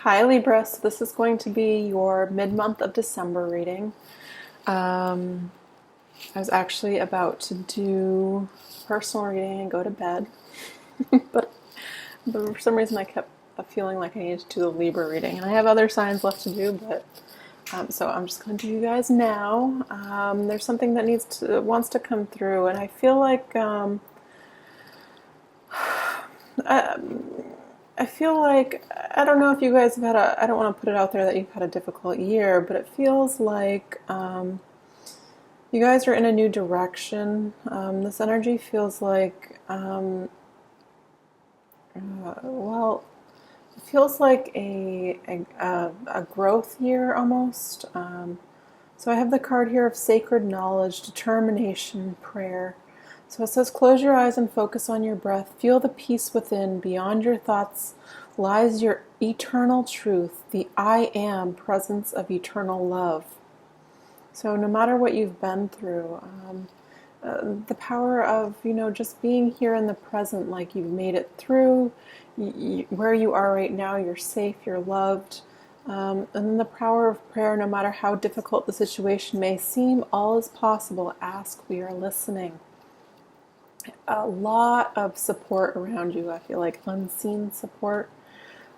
Hi Libra, so this is going to be your mid-month of December reading. I was actually about to do personal reading and go to bed, but for some reason I kept feeling like I needed to do the Libra reading, and I have other signs left to do, but so I'm just going to do you guys now. There's something that wants to come through, and I feel like I feel like, I don't know if you guys have had I don't want to put it out there that you've had a difficult year, but it feels like you guys are in a new direction. This energy feels like, well, it feels like a growth year almost. So I have the card here of sacred knowledge, determination, prayer. So it says, close your eyes and focus on your breath. Feel the peace within. Beyond your thoughts lies your eternal truth, the I am presence of eternal love. So no matter what you've been through, the power of, just being here in the present, like you've made it through, where you are right now, you're safe, you're loved. And then the power of prayer, no matter how difficult the situation may seem, all is possible. Ask, we are listening. A lot of support around you. I feel like unseen support.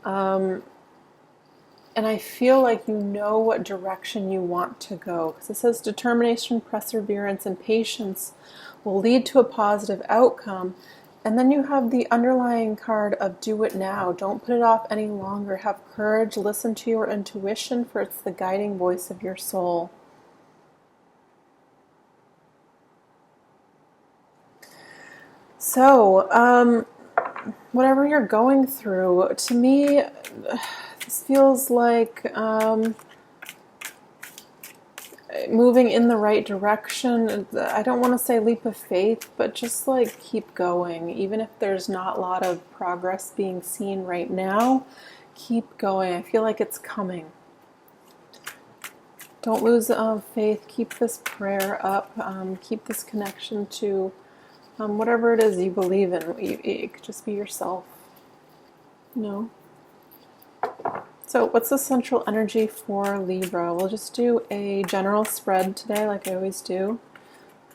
And I feel like you know what direction you want to go. Because it says determination, perseverance, and patience will lead to a positive outcome. And then you have the underlying card of do it now. Don't put it off any longer. Have courage. Listen to your intuition, for it's the guiding voice of your soul. So, whatever you're going through, to me, this feels like moving in the right direction. I don't want to say leap of faith, but just like keep going. Even if there's not a lot of progress being seen right now, keep going. I feel like it's coming. Don't lose faith. Keep this prayer up. Keep this connection to whatever it is you believe in. It could just be yourself. So what's the central energy for Libra? We'll just do a general spread today, like I always do.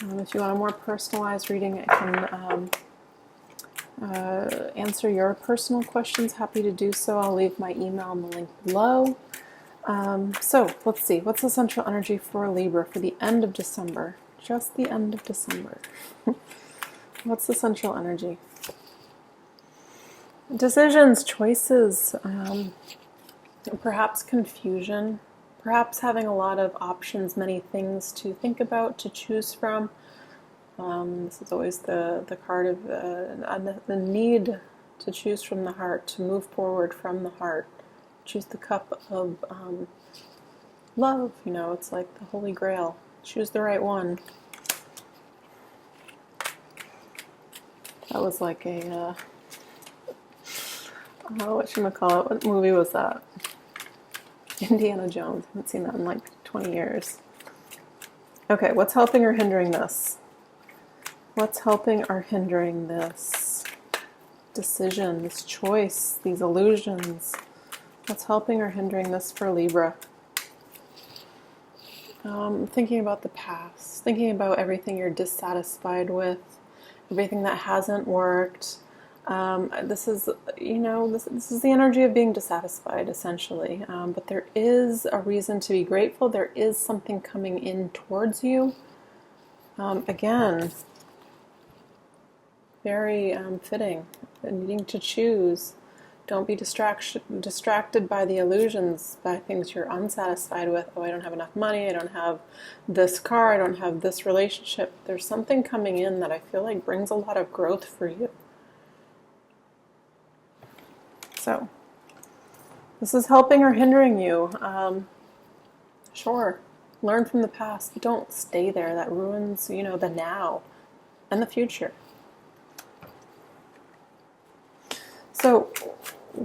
If you want a more personalized reading, I can answer your personal questions. Happy to do so. I'll leave my email in the link below. So let's see. What's the central energy for Libra for the end of December? Just the end of December. What's the central energy? Decisions, choices, perhaps confusion, perhaps having a lot of options, many things to think about, to choose from. This is always the card of the need to choose from the heart, to move forward from the heart. Choose the cup of love, it's like the Holy Grail. Choose the right one. That was like a, whatchamacallit, what movie was that? Indiana Jones. I haven't seen that in like 20 years. Okay, what's helping or hindering this? What's helping or hindering this decision, this choice, these illusions? What's helping or hindering this for Libra? Thinking about the past, thinking about everything you're dissatisfied with, everything that hasn't worked. This is, this is the energy of being dissatisfied, essentially. But there is a reason to be grateful. There is something coming in towards you. Again, very fitting. Needing to choose. Don't be distracted by the illusions, by things you're unsatisfied with. Oh, I don't have enough money. I don't have this car. I don't have this relationship. There's something coming in that I feel like brings a lot of growth for you. So, this is helping or hindering you. Sure, learn from the past, but don't stay there. That ruins, the now and the future. So,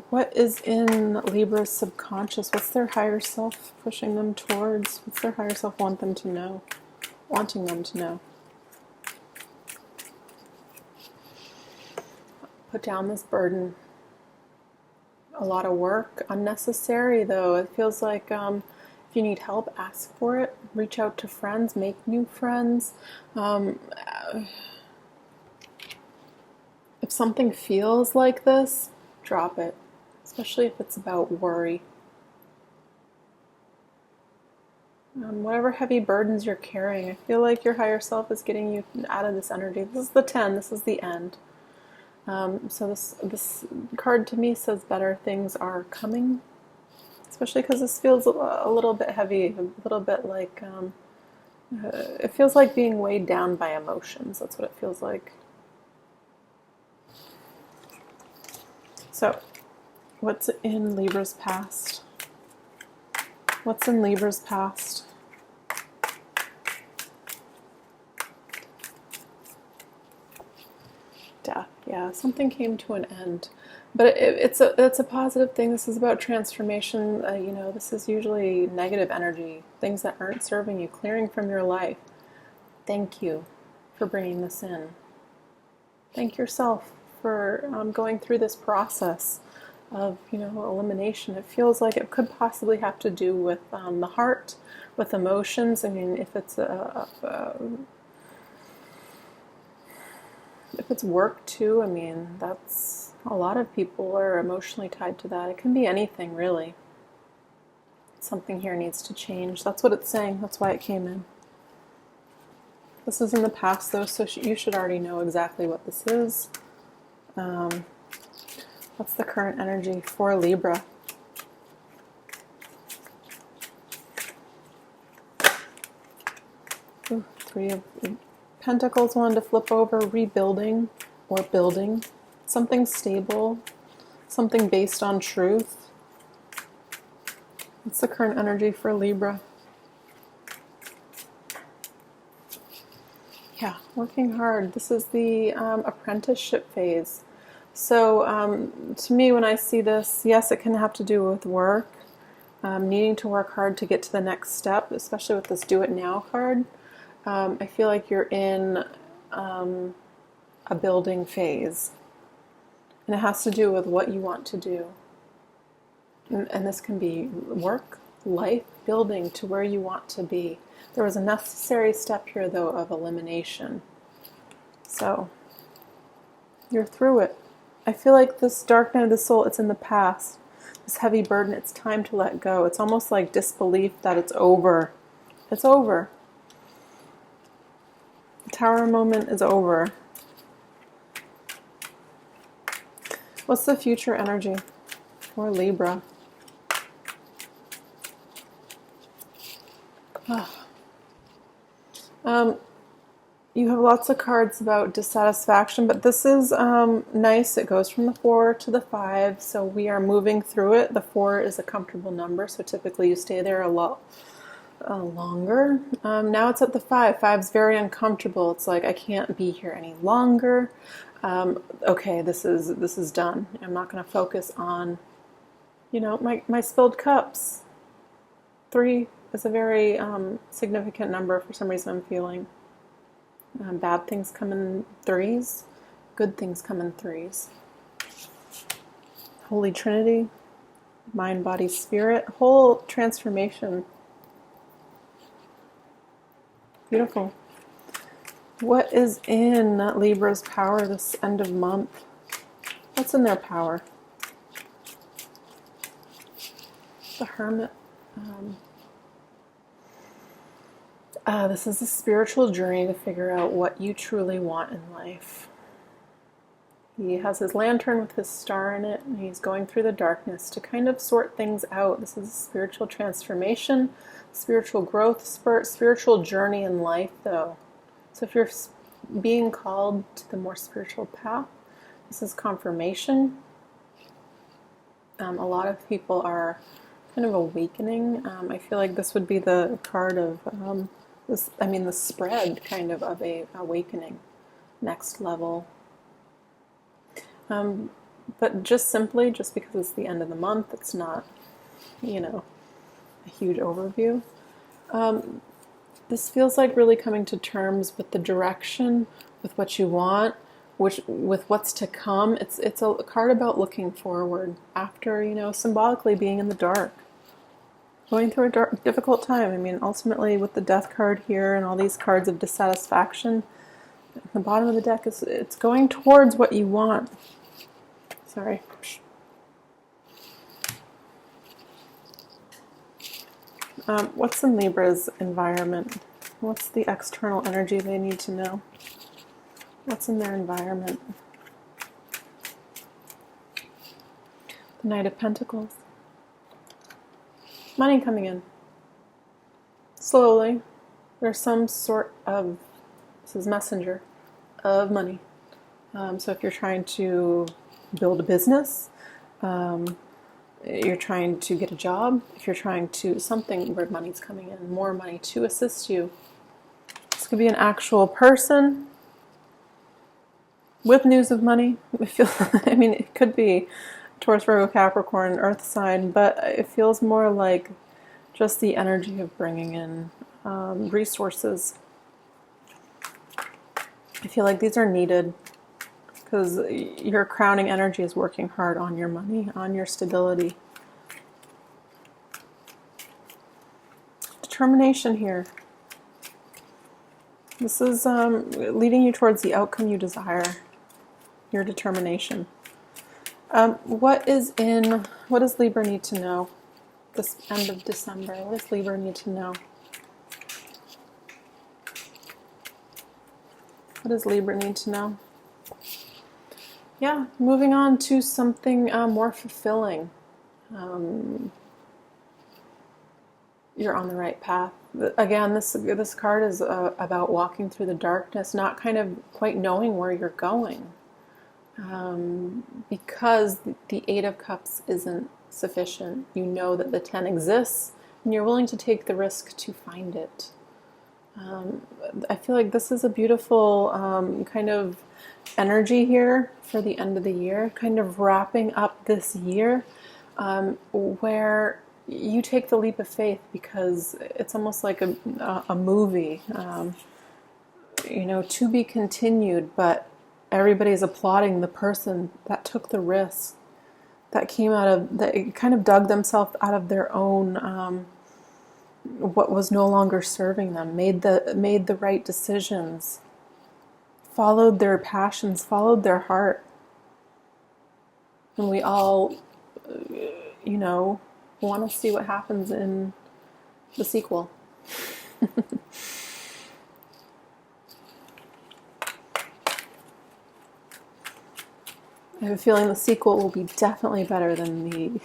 what is in Libra's subconscious? What's their higher self pushing them towards? What's their higher self wanting them to know? Put down this burden. a lot of work, unnecessary though. It feels like if you need help, ask for it. Reach out to friends, make new friends. If something feels like this, drop it, especially if it's about worry. Whatever heavy burdens you're carrying, I feel like your higher self is getting you out of this energy. This is the 10, this is the end. So this card to me says better things are coming, especially because this feels a little bit heavy, a little bit like, it feels like being weighed down by emotions. That's what it feels like. So, what's in Libra's past? What's in Libra's past? Death. Yeah, something came to an end, but it's a positive thing. This is about transformation. This is usually negative energy, things that aren't serving you, clearing from your life. Thank you for bringing this in. Thank yourself for going through this process of elimination. It feels like it could possibly have to do with the heart, with emotions. I mean, if it's work too, I mean, that's a lot of people are emotionally tied to that. It can be anything, really. Something here needs to change. That's what it's saying. That's why it came in. This is in the past, though, so you should already know exactly what this is. What's the current energy for Libra? Ooh, 3 of Pentacles wanted to flip over. Rebuilding or building. Something stable. Something based on truth. What's the current energy for Libra? Yeah, working hard. This is the apprenticeship phase. So to me, when I see this, yes, it can have to do with work, needing to work hard to get to the next step, especially with this Do It Now card. I feel like you're in a building phase, and it has to do with what you want to do. And this can be work, life, building to where you want to be. There was a necessary step here, though, of elimination. So you're through it. I feel like this dark night of the soul, it's in the past. This heavy burden, it's time to let go. It's almost like disbelief that it's over. It's over. The Tower moment is over. What's the future energy for Libra? You have lots of cards about dissatisfaction, but this is nice. It goes from the 4 to the 5, so we are moving through it. The 4 is a comfortable number, so typically you stay there a lot longer. Now it's at the 5. 5's very uncomfortable. It's like, I can't be here any longer. Okay, this is done. I'm not going to focus on, my spilled cups. 3 is a very significant number for some reason I'm feeling. Bad things come in 3s. Good things come in 3s. Holy Trinity. Mind, body, spirit. Whole transformation. Beautiful. What is in Libra's power this end of month? What's in their power? The Hermit. This is a spiritual journey to figure out what you truly want in life. He has his lantern with his star in it, and he's going through the darkness to kind of sort things out. This is a spiritual transformation, spiritual growth, spiritual journey in life, though. So if you're being called to the more spiritual path, this is confirmation. A lot of people are kind of awakening. I feel like this would be the card of the spread kind of a awakening, next level. But just because it's the end of the month, it's not, a huge overview. This feels like really coming to terms with the direction, with what you want, which with what's to come. It's a card about looking forward after, symbolically being in the dark, going through a difficult time. I mean, ultimately with the Death card here and all these cards of dissatisfaction, the bottom of the deck it's going towards what you want. Sorry. What's in Libra's environment? What's the external energy they need to know? What's in their environment? The Knight of Pentacles. Money coming in. Slowly. There's some sort of, this is messenger, of money. So if you're trying to build a business, you're trying to get a job, if you're trying to, something where money's coming in, more money to assist you. This could be an actual person with news of money. I mean, it could be Taurus, Virgo, Capricorn, Earth sign, but it feels more like just the energy of bringing in resources. I feel like these are needed because your crowning energy is working hard on your money, on your stability. Determination here. This is leading you towards the outcome you desire. Your determination. What does Libra need to know this end of December? What does Libra need to know? What does Libra need to know? Yeah, moving on to something more fulfilling. You're on the right path. Again, this card is about walking through the darkness, not kind of quite knowing where you're going. Because the Eight of Cups isn't sufficient. You know that the 10 exists, and you're willing to take the risk to find it. I feel like this is a beautiful kind of energy here for the end of the year, kind of wrapping up this year, where you take the leap of faith, because it's almost like a movie, to be continued, but everybody's applauding the person that took the risk, that kind of dug themselves out of their own, what was no longer serving them, made the right decisions, followed their passions, followed their heart. And we all, want to see what happens in the sequel. I have a feeling the sequel will be definitely better than the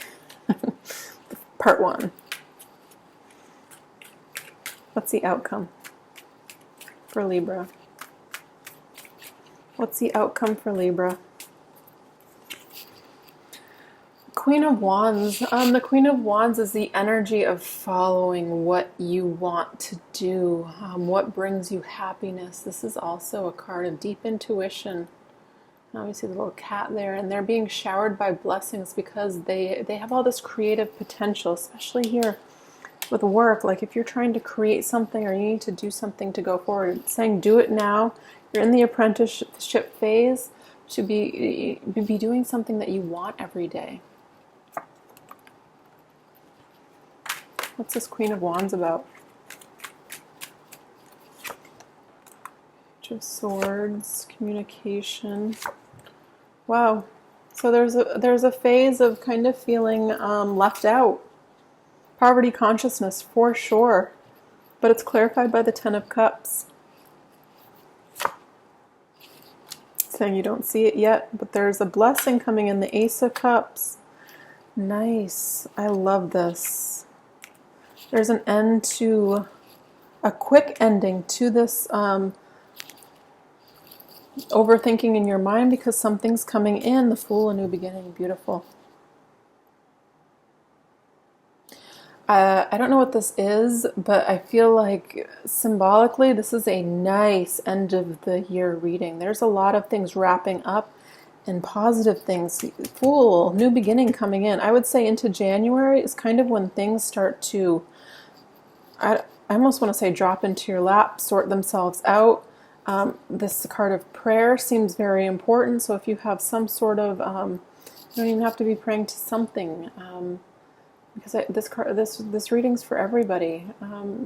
part one. What's the outcome for Libra? What's the outcome for Libra? Queen of Wands. The Queen of Wands is the energy of following what you want to do, what brings you happiness. This is also a card of deep intuition. Obviously the little cat there, and they're being showered by blessings because they have all this creative potential, especially here with work. Like if you're trying to create something or you need to do something to go forward, it's saying do it now. You're in the apprenticeship phase to be doing something that you want every day. What's this Queen of Wands about? Page of Swords, communication. Wow. So there's a phase of kind of feeling left out. Poverty consciousness for sure. But it's clarified by the Ten of Cups. Saying you don't see it yet, but there's a blessing coming in, the Ace of Cups. Nice. I love this. There's an end to, a quick ending to this overthinking in your mind, because something's coming in. The Fool, a new beginning. Beautiful. I don't know what this is, but I feel like symbolically this is a nice end of the year reading. There's a lot of things wrapping up and positive things. Fool, new beginning coming in. I would say into January is kind of when things start to, I almost want to say drop into your lap, sort themselves out. This card of prayer seems very important. So if you have some sort of, you don't even have to be praying to something, because this reading's for everybody.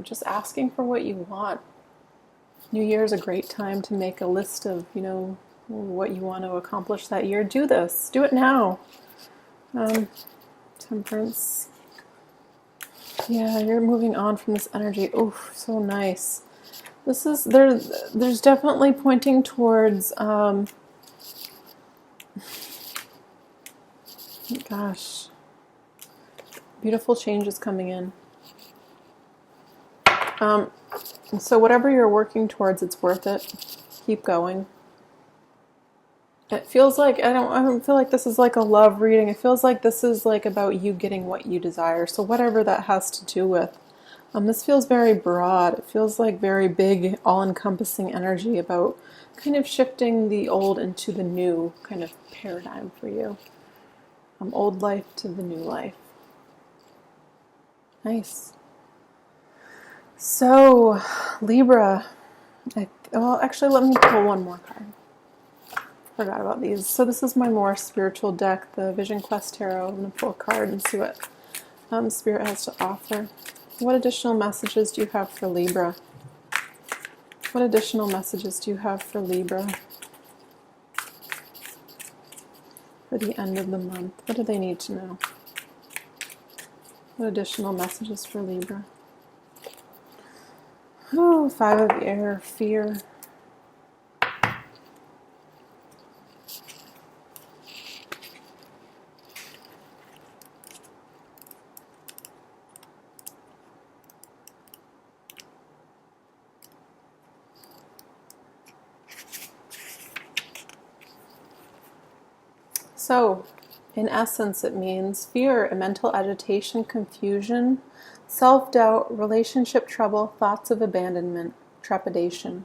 Just asking for what you want. New Year is a great time to make a list of, what you want to accomplish that year. Do this. Do it now. Temperance. Yeah, you're moving on from this energy. Oof, so nice. This is there's definitely pointing towards gosh, beautiful changes coming in. So whatever you're working towards, it's worth it. Keep going. It feels like I don't feel like this is like a love reading. It feels like this is like about you getting what you desire. So whatever that has to do with. This feels very broad. It feels like very big, all-encompassing energy about kind of shifting the old into the new kind of paradigm for you. Old life to the new life. Nice. So, Libra. Actually, let me pull one more card. Forgot about these. So this is my more spiritual deck, the Vision Quest Tarot. I'm going to pull a card and see what Spirit has to offer. What additional messages do you have for Libra? What additional messages do you have for Libra for the end of the month? What do they need to know? What additional messages for Libra? Oh, 5 of Air, fear. So, in essence, it means fear, mental agitation, confusion, self-doubt, relationship trouble, thoughts of abandonment, trepidation.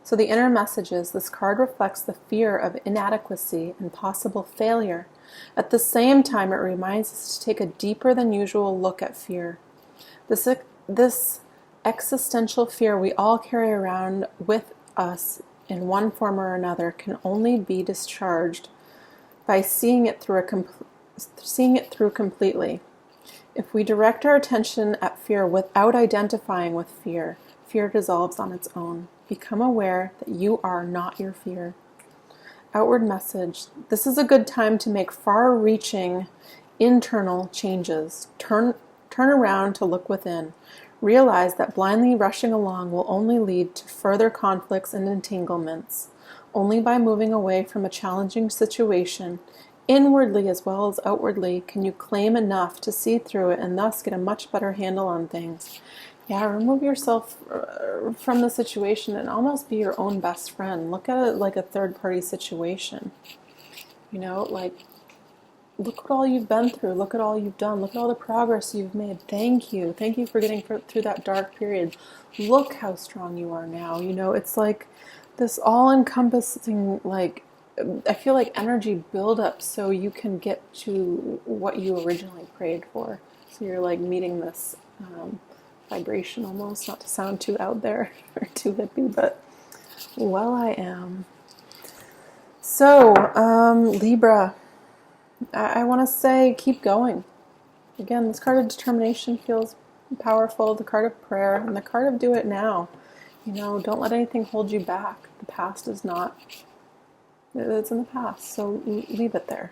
So the inner message is this card reflects the fear of inadequacy and possible failure. At the same time, it reminds us to take a deeper than usual look at fear. This existential fear we all carry around with us in one form or another can only be discharged by seeing it through completely. If we direct our attention at fear without identifying with fear, fear dissolves on its own. Become aware that you are not your fear. Outward message. This is a good time to make far-reaching internal changes. Turn around to look within. Realize that blindly rushing along will only lead to further conflicts and entanglements. Only by moving away from a challenging situation, inwardly as well as outwardly, can you claim enough to see through it and thus get a much better handle on things. Yeah, remove yourself from the situation and almost be your own best friend. Look at it like a third-party situation. Like, look at all you've been through. Look at all you've done. Look at all the progress you've made. Thank you. Thank you for getting through that dark period. Look how strong you are now. It's like this all-encompassing, I feel like energy build-up so you can get to what you originally prayed for. So you're like meeting this vibration almost, not to sound too out there or too hippie, but well, I am. So, Libra, I want to say keep going. Again, this card of determination feels powerful, the card of prayer, and the card of do it now. Don't let anything hold you back. The past is not, it's in the past, so leave it there.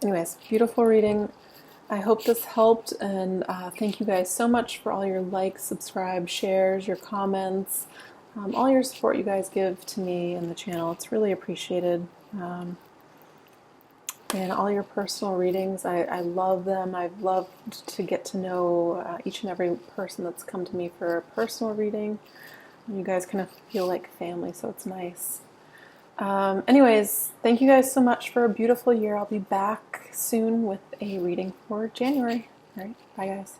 Anyways, beautiful reading. I hope this helped, and thank you guys so much for all your likes, subscribe, shares, your comments, all your support you guys give to me and the channel. It's really appreciated. And all your personal readings, I love them. I've loved to get to know each and every person that's come to me for a personal reading. You guys kind of feel like family, so it's nice. Anyways, thank you guys so much for a beautiful year. I'll be back soon with a reading for January. All right, bye guys.